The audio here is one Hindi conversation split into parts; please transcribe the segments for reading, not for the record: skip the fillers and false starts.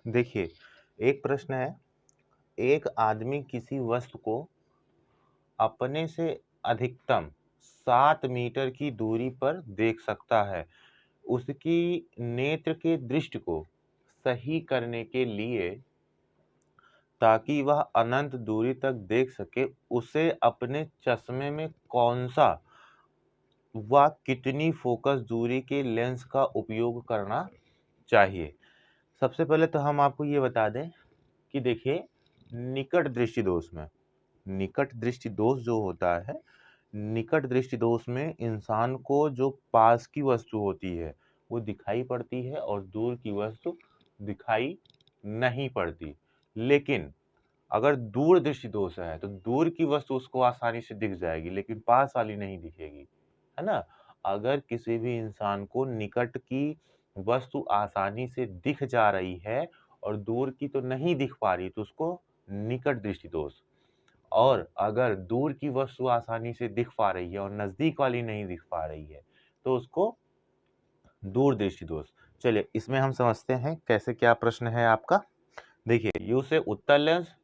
देखिए, एक प्रश्न है, एक आदमी किसी वस्तु को अपने से अधिकतम 7 मीटर की दूरी पर देख सकता है। उसकी नेत्र के दृष्टि को सही करने के लिए ताकि वह अनंत दूरी तक देख सके, उसे अपने चश्मे में कौन-सा व कितनी फ़ोकस दूरी के लेंस का उपयोग करना चाहिए? सबसे पहले तो हम आपको ये बता दें कि देखिए, निकट दृष्टि दोष में निकट दृष्टि दोष जो होता है, निकट दृष्टि दोष में इंसान को जो पास की वस्तु होती है, वो दिखाई पड़ती है और दूर की वस्तु दिखाई नहीं पड़ती। लेकिन अगर दूर दृष्टि दोष है, तो दूर की वस्तु उसको आसानी से दिख जाएगी, लेकिन पास वाली नहीं दिखेगी, है ना? अगर किसी भी इंसान को निकट की वस्तु आसानी से दिख जा रही है और दूर की तो नहीं दिख पा रही, तो उसको निकट दृष्टि दोष। और अगर दूर की वस्तु आसानी से दिख पा रही है और नज़दीक वाली नहीं दिख पा रही है, तो उसको दूरदृष्टि दोष। चलिए, इसमें हम समझते हैं कैसे क्या प्रश्न है आपका। देखिए, यू से उत्तल लेंस,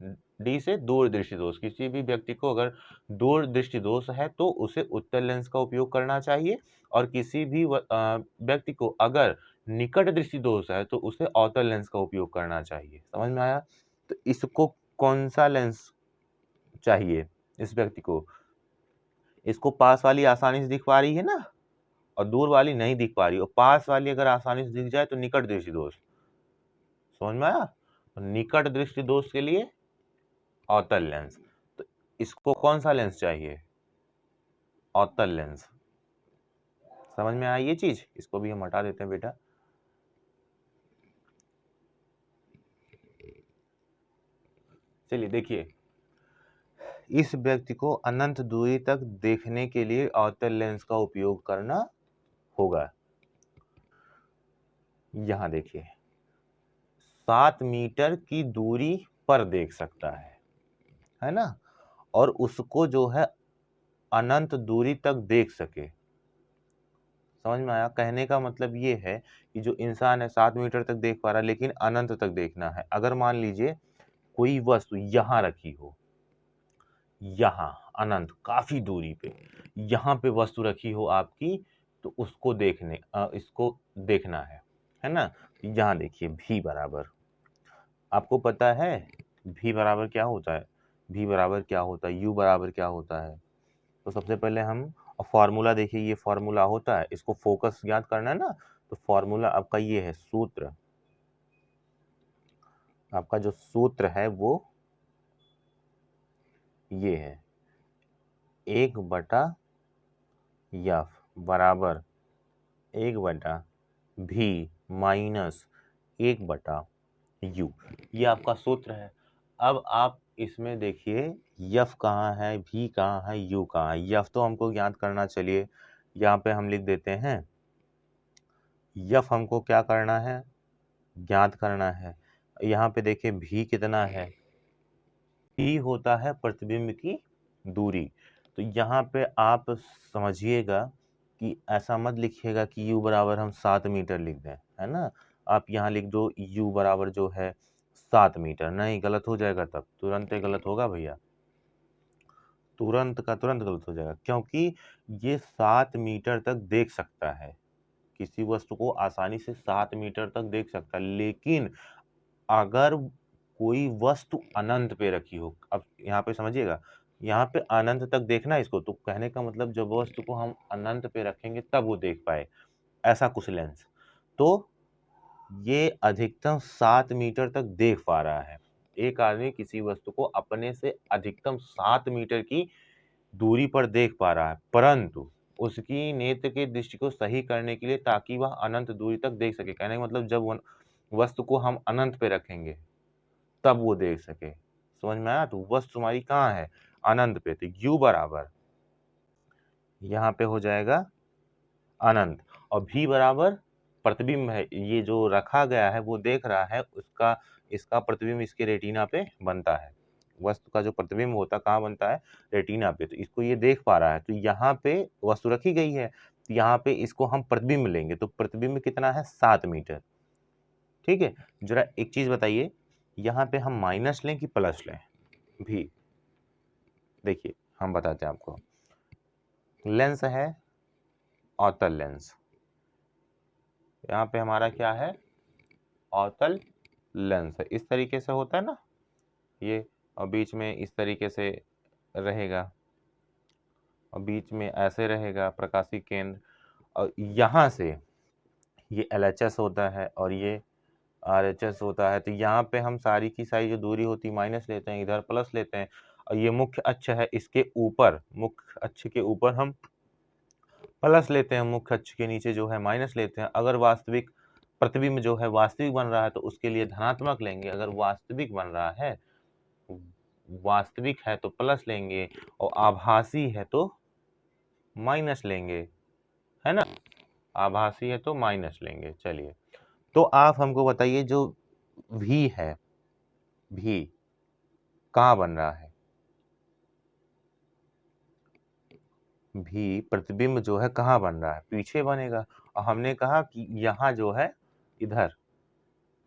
डी से दूरदृष्टि दोष। किसी भी व्यक्ति को अगर दूरदृष्टि दोष है तो उसे उत्तल लेंस का उपयोग करना चाहिए, और किसी भी व्यक्ति को अगर निकट दृष्टि दोष है तो उसे अवतल लेंस का उपयोग करना चाहिए। समझ में आया? तो इसको कौन सा लेंस चाहिए इस व्यक्ति को? इसको पास वाली आसानी से दिख पा रही है ना, और दूर वाली नहीं दिख पा रही, और पास वाली अगर आसानी से दिख जाए तो निकट दृष्टि दोष। समझ में आया? तो निकट दृष्टि दोष के लिए अवतल लेंस। तो इसको कौन सा लेंस चाहिए? अवतल लेंस। समझ में आई ये चीज? इसको भी हम हटा देते हैं बेटा। चलिए देखिए, इस व्यक्ति को अनंत दूरी तक देखने के लिए अवतल लेंस का उपयोग करना होगा। यहां देखिए, 7 मीटर की दूरी पर देख सकता है ना? और उसको जो है अनंत दूरी तक देख सके। समझ में आया? कहने का मतलब ये है कि जो इंसान है 7 मीटर तक देख पा रहा है, लेकिन अनंत तक देखना है। अगर मान लीजिए कोई वस्तु यहाँ रखी हो, यहाँ अनंत काफी दूरी पे, यहाँ पे वस्तु रखी हो आपकी, तो उसको इसको देखना है ना? यहाँ देखिए, भी बराबर, आपको पता है भी बराबर क्या होता है? भी बराबर क्या होता है? यू बराबर क्या होता है? तो सबसे पहले हम फॉर्मूला देखिए, ये फॉर्मूला होता है, इसको फोकस ज्ञात करना है ना, तो फॉर्मूला आपका ये है, सूत्र आपका जो सूत्र है वो ये है, 1/f बराबर 1/v माइनस 1/u। ये आपका सूत्र है। अब आप इसमें देखिए, यफ कहाँ है, भी कहाँ है, यू कहाँ है? यफ तो हमको ज्ञात करना, चलिए यहाँ पे हम लिख देते हैं। यफ हमको क्या करना है? ज्ञात करना है। यहाँ पे देखिए भी कितना है? भी होता है प्रतिबिंब की दूरी। तो यहाँ पे आप समझिएगा कि ऐसा मत लिखिएगा कि u बराबर हम 7 मीटर लिख दें, है ना? आप यहाँ लिख दो u बराबर जो है 7 मीटर। नहीं, गलत हो जाएगा, तब तुरंत ही गलत होगा भैया, तुरंत का तुरंत गलत हो जाएगा, क्योंकि ये 7 मीटर तक देख सकता है। किसी वस्तु को आसानी से 7 मीटर तक देख सकता है, लेकिन अगर कोई वस्तु अनंत पे रखी हो, अब यहाँ पे समझिएगा, यहाँ पे अनंत तक देखना है इसको, तो कहने का मतलब जब वस्तु को हम अनंत पे रखेंगे तब वो देख पाए, ऐसा कुछ लेंस। तो ये अधिकतम 7 मीटर तक देख पा रहा है। एक आदमी किसी वस्तु को अपने से अधिकतम 7 मीटर की दूरी पर देख पा रहा है, परंतु उसकी नेत्र की दृष्टि को सही करने के लिए ताकि वह अनंत दूरी तक देख सके। कहने का मतलब जब वस्तु को हम अनंत पे रखेंगे तब वो देख सके। समझ में आया? तो वस्तु हमारी कहाँ है? अनंत पे। तो u बराबर यहाँ पे हो जाएगा अनंत, और v बराबर प्रतिबिंब है, ये जो रखा गया है वो देख रहा है, उसका इसका प्रतिबिंब इसके रेटिना पे बनता है। वस्तु का जो प्रतिबिंब होता है कहाँ बनता है? रेटिना पे। तो इसको ये देख पा रहा है, तो यहाँ पे वस्तु रखी गई है, तो यहाँ पे इसको हम प्रतिबिंब लेंगे, तो प्रतिबिंब कितना है? 7 मीटर। ठीक है, जरा एक चीज बताइए, यहाँ पे हम माइनस लें कि प्लस लें भी? देखिए हम बताते हैं आपको। लेंस है अवतल लेंस, यहाँ पे हमारा क्या है, अवतल लेंस है। इस तरीके से होता है ना ये, और बीच में इस तरीके से रहेगा, और बीच में ऐसे रहेगा प्रकाशीय केंद्र, और यहाँ से ये LHS होता है और ये RHS होता है। तो यहाँ पे हम सारी की सारी जो दूरी होती है माइनस लेते हैं, इधर प्लस लेते हैं, और ये मुख्य अक्ष है, इसके ऊपर, मुख्य अक्ष के ऊपर हम प्लस लेते हैं, मुख्य अक्ष के नीचे जो है माइनस लेते हैं। अगर वास्तविक प्रतिबिंब जो है वास्तविक बन रहा है तो उसके लिए धनात्मक लेंगे, अगर वास्तविक बन रहा है, वास्तविक है तो प्लस लेंगे, और आभासी है तो माइनस लेंगे, है ना, आभासी है तो माइनस लेंगे। चलिए, तो आप हमको बताइए जो भी है, भी कहाँ बन रहा है? भी प्रतिबिंब जो है कहाँ बन रहा है? पीछे बनेगा, और हमने कहा कि यहाँ जो है इधर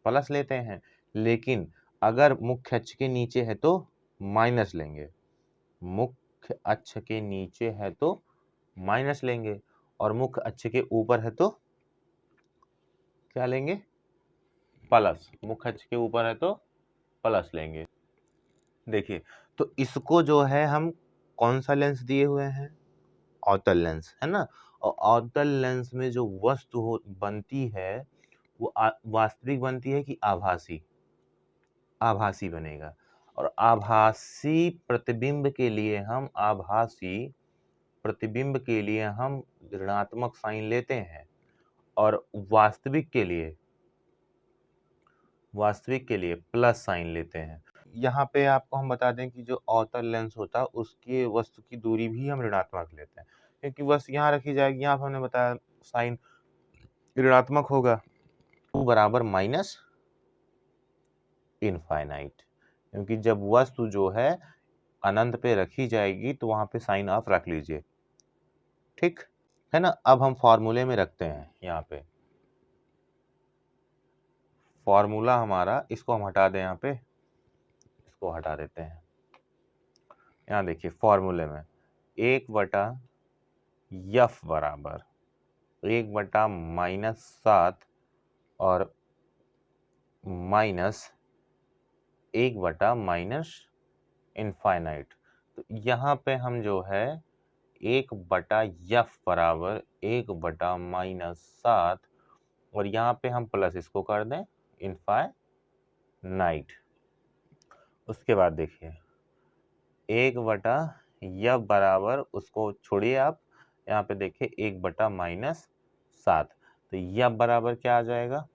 प्लस लेते हैं, लेकिन अगर मुख्य अक्ष के नीचे है तो माइनस लेंगे, मुख्य अक्ष के नीचे है तो माइनस लेंगे, और मुख्य अक्ष के ऊपर है तो क्या लेंगे, प्लस। मुख्य अक्ष के ऊपर है तो प्लस लेंगे। देखिए, तो इसको जो है हम कौन सा लेंस दिए हुए हैं, अवतल लेंस, है ना, और अवतल लेंस में जो वस्तु हो बनती है वो वास्तविक बनती है कि आभासी? आभासी बनेगा। और आभासी प्रतिबिंब के लिए हम, आभासी प्रतिबिंब के लिए हम ऋणात्मक साइन लेते हैं, और वास्तविक के लिए, वास्तविक के लिए प्लस साइन लेते हैं। यहाँ पे आपको हम बता दें कि जो अवतल लेंस होता है उसके वस्तु की दूरी भी हम ऋणात्मक लेते हैं, क्योंकि वस्तु यहाँ रखी जाएगी, यहाँ पे हमने बताया साइन ऋणात्मक होगा, टू बराबर माइनस इनफाइनाइट, क्योंकि जब वस्तु जो है अनंत पे रखी जाएगी तो वहां पे साइन ऑफ रख लीजिए, ठीक है ना। अब हम फॉर्मूले में रखते हैं, यहाँ पे फॉर्मूला हमारा, इसको हम हटा दें, यहाँ पे इसको हटा देते हैं। यहाँ देखिए फॉर्मूले में 1/f बराबर 1/-7 और माइनस 1/- इनफाइनाइट। तो यहाँ पे हम जो है 1/f बराबर 1/-7, और यहाँ पे हम प्लस इसको कर दें इनफाइनाइट। उसके बाद देखिए 1/f बराबर, उसको छोड़िए आप, यहाँ पे देखिए 1/-7, तो f बराबर क्या आ जाएगा,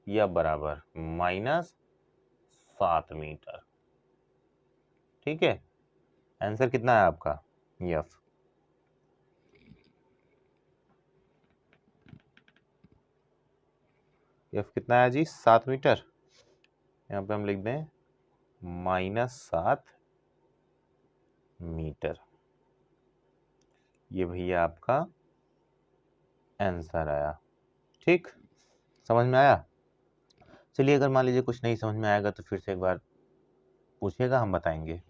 f बराबर -7 मीटर। ठीक है, आंसर कितना है आपका, f कितना है जी, 7 मीटर। यहाँ पे हम लिख दें -7 मीटर। ये भैया आपका आंसर आया। ठीक, समझ में आया? चलिए, अगर मान लीजिए कुछ नहीं समझ में आएगा तो फिर से एक बार पूछिएगा, हम बताएंगे।